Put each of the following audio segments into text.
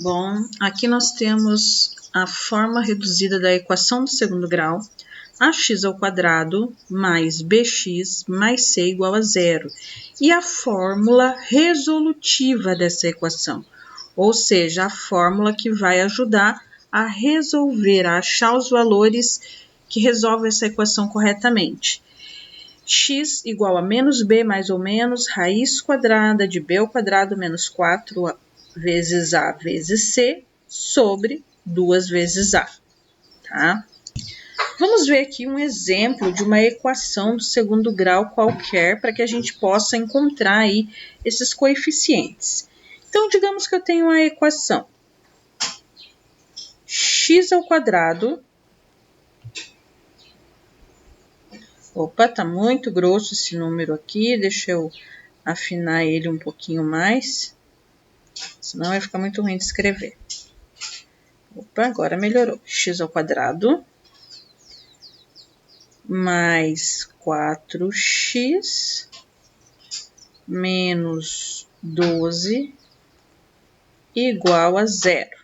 Bom, aqui nós temos a forma reduzida da equação do segundo grau, ax² mais bx mais c igual a zero, e a fórmula resolutiva dessa equação, ou seja, a fórmula que vai ajudar a resolver, a achar os valores que resolvem essa equação corretamente. X igual a menos b mais ou menos raiz quadrada de b² menos 4 vezes A vezes C sobre 2 vezes A, tá? Vamos ver aqui um exemplo de uma equação do segundo grau qualquer para que a gente possa encontrar aí esses coeficientes. Então, digamos que eu tenho a equação x². Opa, tá muito grosso esse número aqui, deixa eu afinar ele um pouquinho mais, senão vai ficar muito ruim de escrever. Opa, agora melhorou. x² mais 4x menos 12 igual a zero.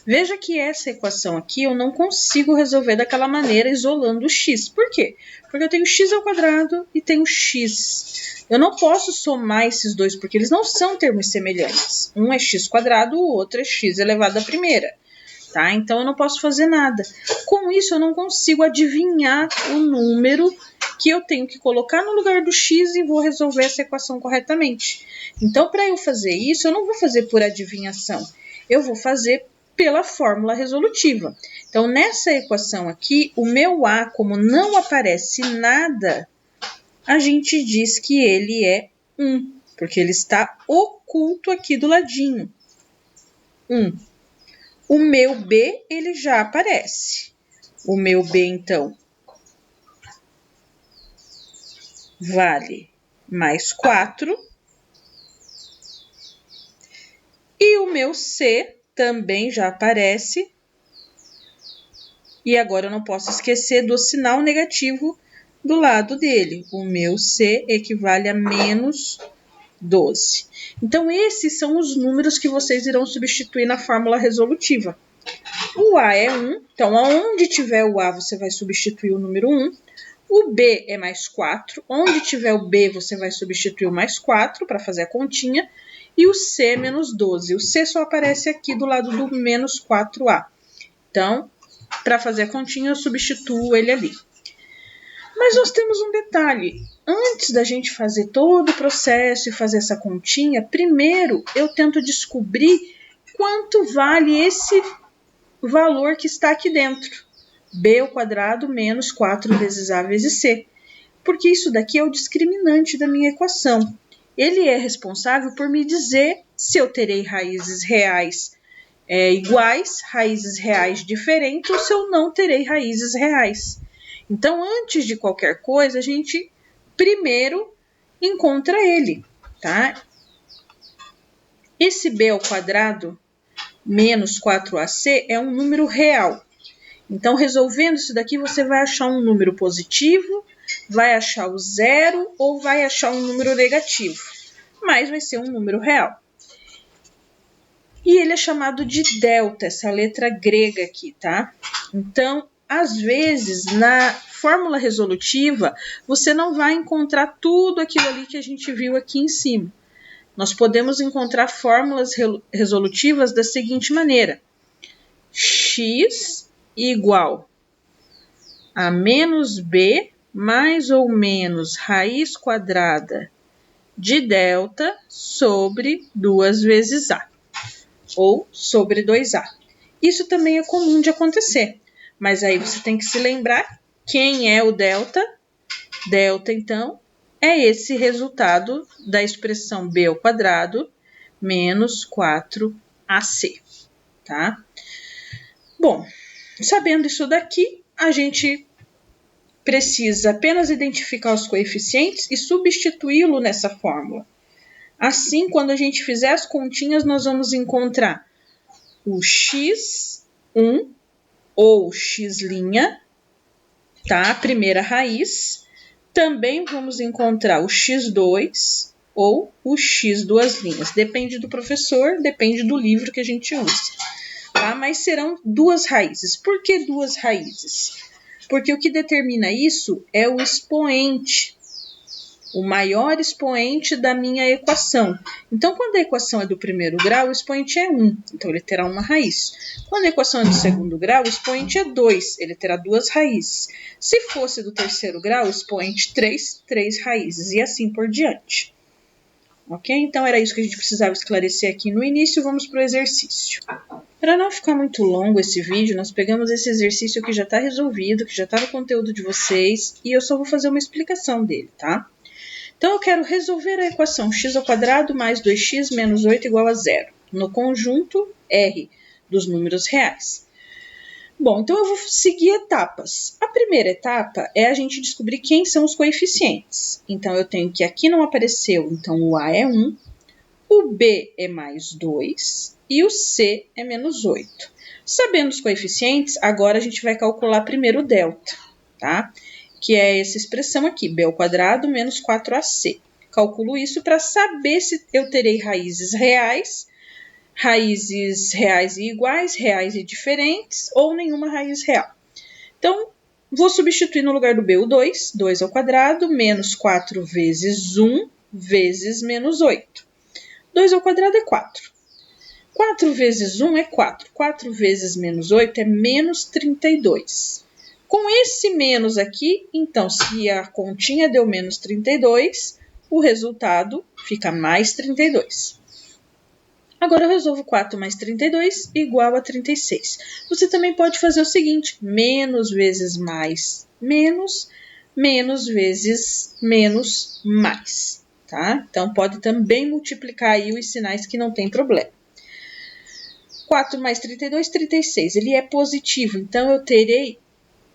Veja que essa equação aqui eu não consigo resolver daquela maneira isolando o x. Por quê? Porque eu tenho x² e tenho x. Eu não posso somar esses dois porque eles não são termos semelhantes. Um é x², o outro é x elevado à primeira. Tá? Então, eu não posso fazer nada. Com isso, eu não consigo adivinhar o número que eu tenho que colocar no lugar do x e vou resolver essa equação corretamente. Então, para eu fazer isso, eu não vou fazer por adivinhação. Eu vou fazer pela fórmula resolutiva. Então, nessa equação aqui, o meu A, como não aparece nada, a gente diz que ele é 1, porque ele está oculto aqui do ladinho. 1. O meu B, ele já aparece. O meu B, então, vale mais 4. E o meu C também já aparece. E agora eu não posso esquecer do sinal negativo do lado dele. O meu C equivale a menos 12. Então, esses são os números que vocês irão substituir na fórmula resolutiva. O A é 1, então onde tiver o A você vai substituir o número 1. O B é mais 4, onde tiver o B você vai substituir o mais 4 para fazer a continha. E o C é menos 12, o C só aparece aqui do lado do menos 4A. Então, para fazer a continha eu substituo ele ali. Mas nós temos um detalhe, antes da gente fazer todo o processo e fazer essa continha, primeiro eu tento descobrir quanto vale esse valor que está aqui dentro, b² menos 4 vezes A vezes C, porque isso daqui é o discriminante da minha equação. Ele é responsável por me dizer se eu terei raízes reais iguais, raízes reais diferentes, ou se eu não terei raízes reais. Então, antes de qualquer coisa, a gente primeiro encontra ele, tá? Esse b² menos 4AC é um número real. Então, resolvendo isso daqui, você vai achar um número positivo, vai achar o zero ou vai achar um número negativo. Mas vai ser um número real. E ele é chamado de delta, essa letra grega aqui, tá? Então, às vezes, na fórmula resolutiva, você não vai encontrar tudo aquilo ali que a gente viu aqui em cima. Nós podemos encontrar fórmulas resolutivas da seguinte maneira. X igual a menos b mais ou menos raiz quadrada de delta sobre 2 vezes A, ou sobre 2A. Isso também é comum de acontecer, mas aí você tem que se lembrar quem é o delta. Delta, então, é esse resultado da expressão b² menos 4AC, tá? Bom, sabendo isso daqui, a gente precisa apenas identificar os coeficientes e substituí-lo nessa fórmula. Assim, quando a gente fizer as continhas, nós vamos encontrar o x1 ou x', tá? A primeira raiz. Também vamos encontrar o x2 ou o x duas linhas. Depende do professor, depende do livro que a gente usa. Tá? Mas serão duas raízes. Por que duas raízes? Porque o que determina isso é o expoente, o maior expoente da minha equação. Então, quando a equação é do primeiro grau, o expoente é 1, então ele terá uma raiz. Quando a equação é do segundo grau, o expoente é 2, ele terá duas raízes. Se fosse do terceiro grau, o expoente 3, 3 raízes, e assim por diante. Ok? Então, era isso que a gente precisava esclarecer aqui no início. Vamos para o exercício. Para não ficar muito longo esse vídeo, nós pegamos esse exercício que já está resolvido, que já está no conteúdo de vocês, e eu só vou fazer uma explicação dele, tá? Então, eu quero resolver a equação x² mais 2x menos 8 igual a 0, no conjunto R dos números reais. Bom, então eu vou seguir etapas. A primeira etapa é a gente descobrir quem são os coeficientes. Então, eu tenho que aqui não apareceu, então o A é 1, o B é mais 2 e o C é menos 8. Sabendo os coeficientes, agora a gente vai calcular primeiro o delta, tá? Que é essa expressão aqui, b² menos 4ac. Calculo isso para saber se eu terei raízes reais e iguais, reais e diferentes, ou nenhuma raiz real. Então, vou substituir no lugar do b o 2, 2 ao quadrado, menos 4 vezes 1 vezes menos 8. 2 ao quadrado é 4. 4 vezes 1 é 4. 4 vezes menos 8 é menos 32. Com esse menos aqui, então, se a continha deu menos 32, o resultado fica mais 32. Agora eu resolvo 4 mais 32 igual a 36. Você também pode fazer o seguinte, menos vezes mais menos, menos vezes menos mais, tá? Então, pode também multiplicar aí os sinais que não tem problema. 4 mais 32, 36. Ele é positivo, então eu terei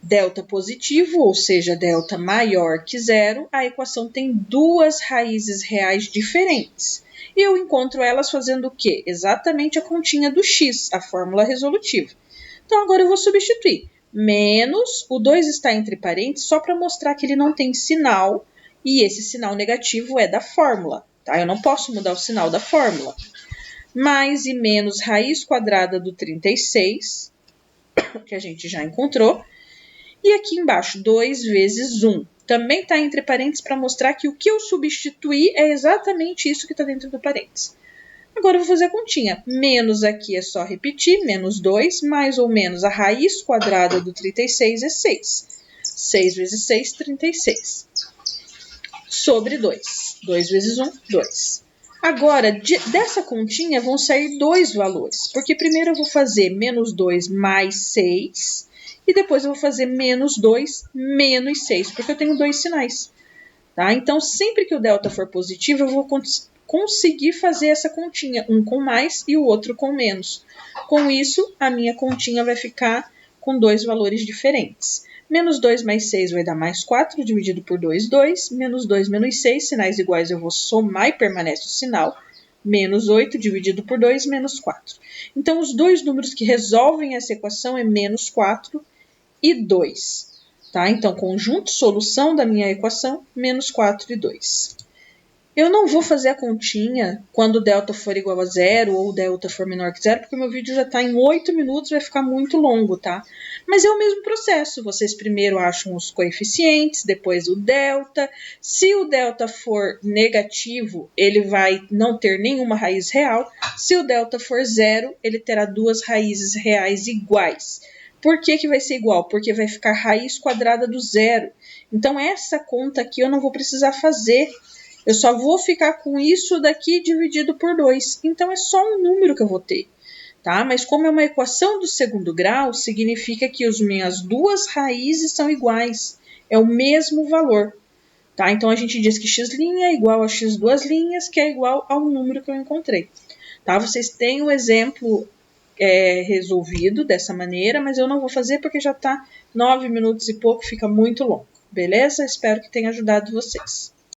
delta positivo, ou seja, delta maior que zero. A equação tem duas raízes reais diferentes. E eu encontro elas fazendo o quê? Exatamente a continha do x, a fórmula resolutiva. Então, agora eu vou substituir. Menos, o 2 está entre parênteses só para mostrar que ele não tem sinal, e esse sinal negativo é da fórmula, tá? Eu não posso mudar o sinal da fórmula. Mais e menos raiz quadrada do 36, que a gente já encontrou. E aqui embaixo, 2 vezes 1. Também está entre parênteses para mostrar que o que eu substituí é exatamente isso que está dentro do parênteses. Agora eu vou fazer a continha. Menos aqui é só repetir, menos 2, mais ou menos a raiz quadrada do 36 é 6. 6 vezes 6, 36. Sobre 2. 2 vezes 1, 2. Agora, dessa continha vão sair dois valores, porque primeiro eu vou fazer menos 2 mais 6, e depois eu vou fazer menos 2 menos 6, porque eu tenho dois sinais. Tá? Então, sempre que o delta for positivo, eu vou conseguir fazer essa continha, um com mais e o outro com menos. Com isso, a minha continha vai ficar com dois valores diferentes. Menos 2 mais 6 vai dar mais 4, dividido por 2, 2. Menos 2 menos 6, sinais iguais eu vou somar e permanece o sinal. Menos 8 dividido por 2, menos 4. Então, os dois números que resolvem essa equação é menos 4 e 2. Tá? Então, conjunto solução da minha equação, menos 4 e 2. Eu não vou fazer a continha quando o delta for igual a zero ou o delta for menor que zero, porque o meu vídeo já está em 8 minutos, vai ficar muito longo, tá? Mas é o mesmo processo. Vocês primeiro acham os coeficientes, depois o delta. Se o delta for negativo, ele vai não ter nenhuma raiz real. Se o delta for zero, ele terá duas raízes reais iguais. Por que que vai ser igual? Porque vai ficar raiz quadrada do zero. Então, essa conta aqui eu não vou precisar fazer. Eu só vou ficar com isso daqui dividido por 2. Então, é só um número que eu vou ter. Tá? Mas como é uma equação do segundo grau, significa que as minhas duas raízes são iguais. É o mesmo valor. Tá? Então, a gente diz que x' é igual a x duas linhas, que é igual ao número que eu encontrei. Tá? Vocês têm o exemplo resolvido dessa maneira, mas eu não vou fazer porque já está 9 minutos e pouco, fica muito longo. Beleza? Espero que tenha ajudado vocês.